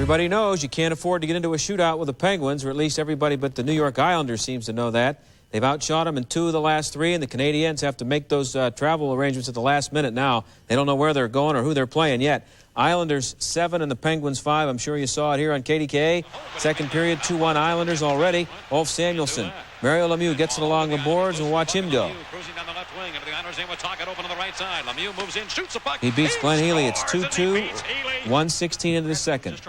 Everybody knows you can't afford to get into a shootout with the Penguins, or at least everybody but the New York Islanders seems to know that. They've outshot them in 2 of the last 3, and the Canadiens have to make those travel arrangements at the last minute now. They don't know where they're going or who they're playing yet. Islanders 7 and the Penguins 5. I'm sure you saw it here on KDKA. Second period, 2-1 Islanders already. Ulf Samuelsson. Mario Lemieux gets it along the boards, and watch him go. He beats Glenn Healy. It's 2-2, 1:16 into the second.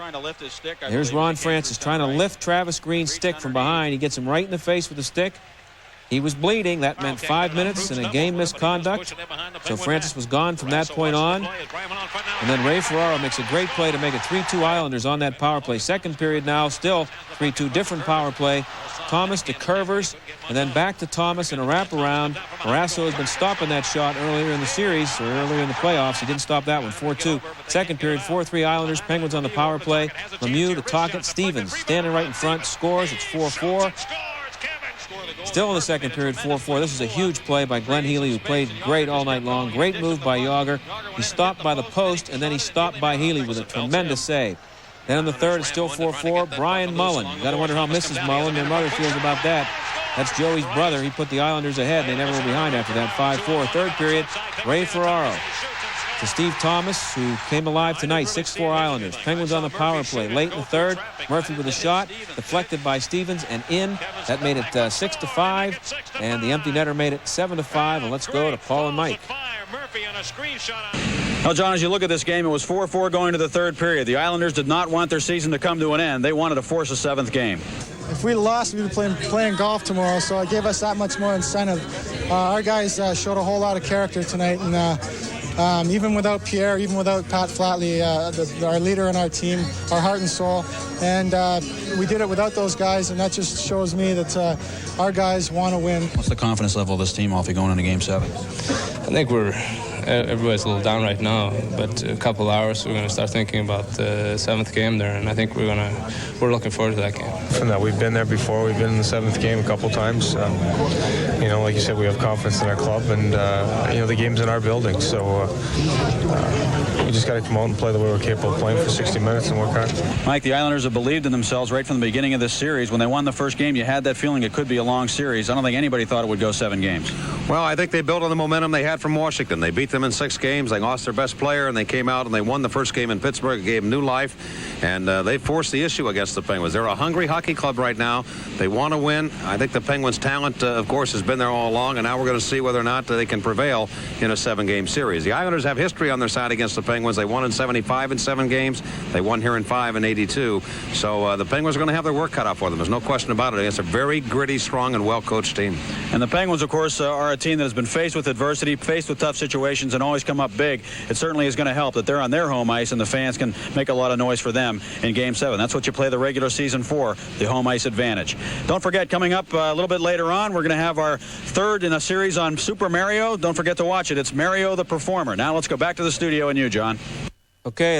Here's Ron Francis trying to lift Travis Green's stick from behind. He gets him right in the face with the stick. He was bleeding. That meant 5 minutes and a game misconduct. So Francis was gone from that point on. And then Ray Ferraro makes a great play to make it 3-2 Islanders on that power play. Second period now, still 3-2, different power play. Thomas to Curvers, and then back to Thomas in a wraparound. Marasso has been stopping that shot earlier in the series, or earlier in the playoffs. He didn't stop that one. 4-2. Second period, 4-3 Islanders. Penguins on the power play. Lemieux to Tocchet. Stevens standing right in front, scores. It's 4-4. Still in the second period, 4-4. This is a huge play by Glenn Healy, who played great all night long. Great move by Yager. He stopped by the post, and then he stopped by Healy with a tremendous save. Then in the third, it's still 4-4. Brian Mullen. You got to wonder how Mrs. Mullen, their mother, feels about that. That's Joey's brother. He put the Islanders ahead. They never were behind after that. 5-4. Third period, Ray Ferraro to Steve Thomas, who came alive tonight. 6-4 Islanders. Penguins on the power play. Late in the third, Murphy with a shot, deflected by Stevens and in. That made it 6-5, and the empty netter made it 7-5. And let's go to Paul and Mike. Well, John, as you look at this game, it was 4-4 going to the third period. The Islanders did not want their season to come to an end. They wanted to force a 7th game. If we lost, we'd be playing golf tomorrow, so it gave us that much more incentive. Our guys showed a whole lot of character tonight, and even without Pierre, even without Pat Flatley, our leader in our team, our heart and soul, and we did it without those guys, and that just shows me that our guys want to win. What's the confidence level of this team off going into Game 7? I think everybody's a little down right now, but a couple hours we're going to start thinking about the 7th game there, and I think we're looking forward to that game. From that, we've been there before. We've been in the 7th game a couple times. Like you said, we have confidence in our club, and the game's in our building, so we just got to come out and play the way we're capable of playing for 60 minutes and work hard. Mike, the Islanders have believed in themselves right from the beginning of this series. When they won the first game, you had that feeling it could be a long series. I don't think anybody thought it would go 7 games. Well, I think they built on the momentum they had from Washington. They beat them in 6 games. They lost their best player, and they came out and they won the first game in Pittsburgh. It gave them new life, and they forced the issue against the Penguins. They're a hungry hockey club right now. They want to win. I think the Penguins' talent, of course, has been there all along, and now we're going to see whether or not they can prevail in a 7-game series. The Islanders have history on their side against the Penguins. They won in 75 in 7 games. They won here in 5 in 82. So the Penguins are going to have their work cut out for them. There's no question about it. It's a very gritty, strong, and well-coached team. And the Penguins, of course, are a team that has been faced with adversity, faced with tough situations, and always come up big. It certainly is going to help that they're on their home ice and the fans can make a lot of noise for them in Game 7. That's what you play the regular season for, the home ice advantage. Don't forget, coming up a little bit later on, we're going to have our third in a series on Super Mario. Don't forget to watch it. It's Mario the Performer. Now let's go back to the studio and you, John. Okay.